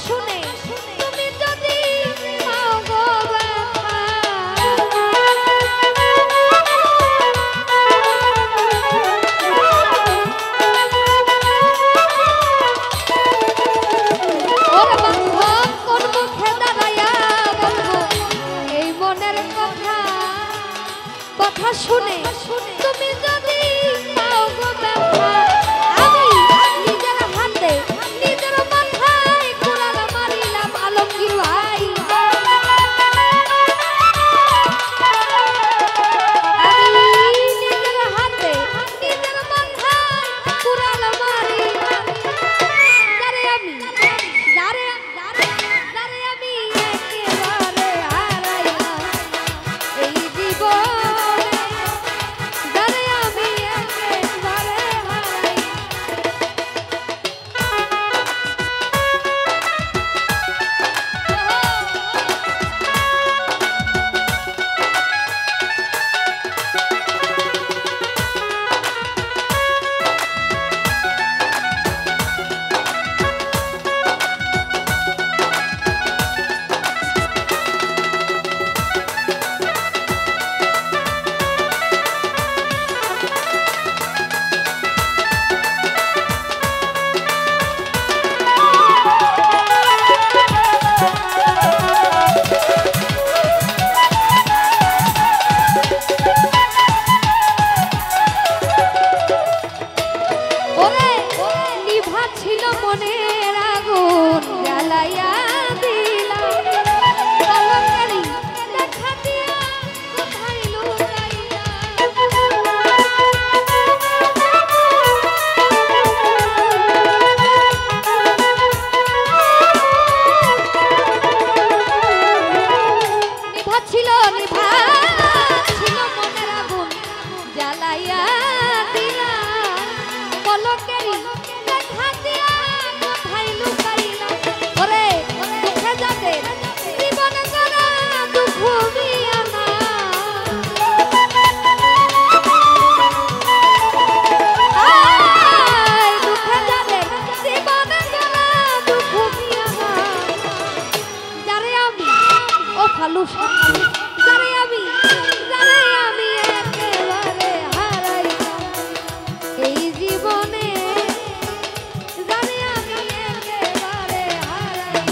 শুনে তুমি যদি পাও গো ব্যথা, ওরে বান্ধব কোন মুখে দাঁড়াইয়া বলবো এই মনের কথা, কথা শুনে তুমি যদি পাও গো ব্যথা, আমি নিজের হাতে নিজের মাথায় কুড়াল মারিলাম আলমগীর ভাই। আমি নিজের হাতে নিজের মাথায় কুড়াল মারিলাম, যারে আমি একেবারে হারাইলাম এই জীবনে, যারে আমি একেবারে হারাইলাম। ওরে নিভা ছিল মনের আগুন জ্বালাইয়া দিলাম, কলঙ্কারি দেখা দিয়া কোথায় লুকাইয়া। নিভা ছিল মনের আগুন জ্বালাইয়া দিলাম, কলঙ্কারি দেখা দিয়া কোথায় লুকাইলাম। ওরে দুঃখে যাদের জীবন করা দুঃখ বিয়ানা, দুঃখে যাদের জীবন করা দুঃখ বিয়ানা, যারে আমি ও ফালুসা, যারে আমি একেবারে হারাইলাম এই জীবনে, যারে আমি একেবারে হারাইলাম।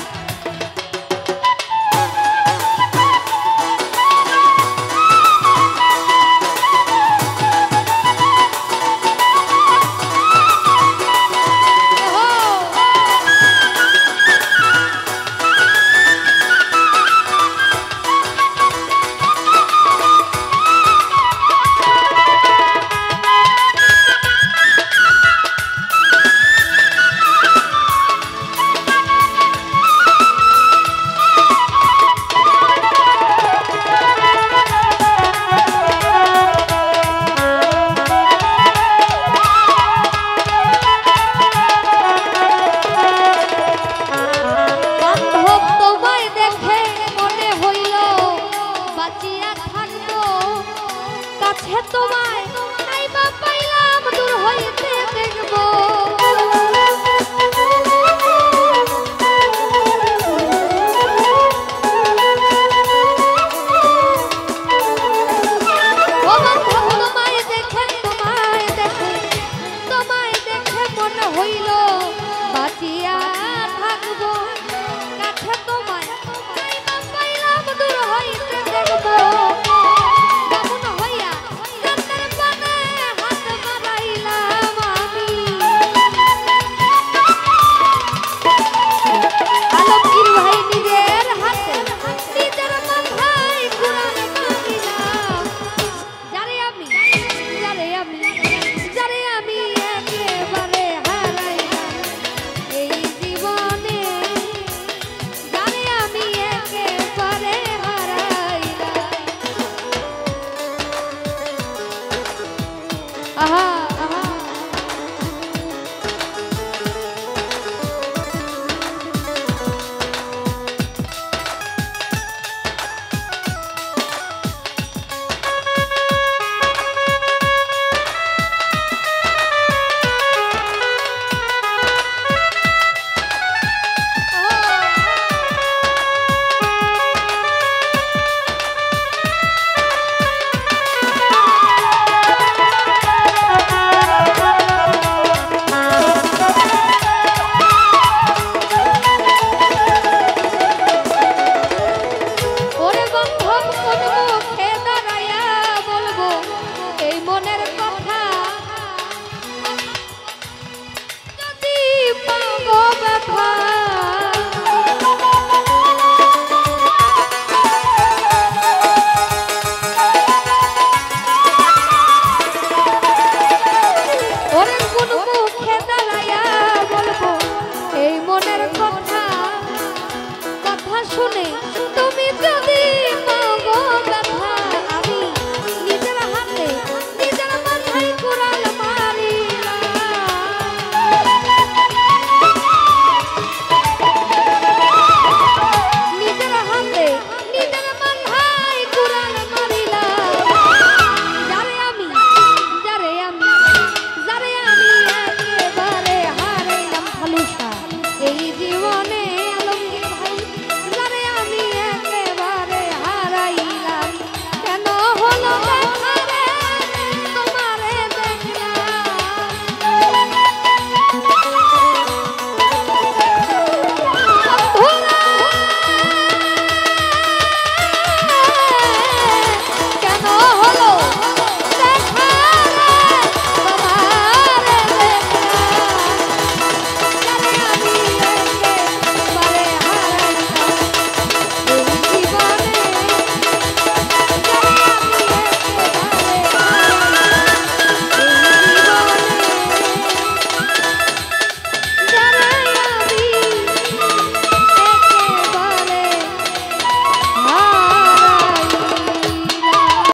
শুনে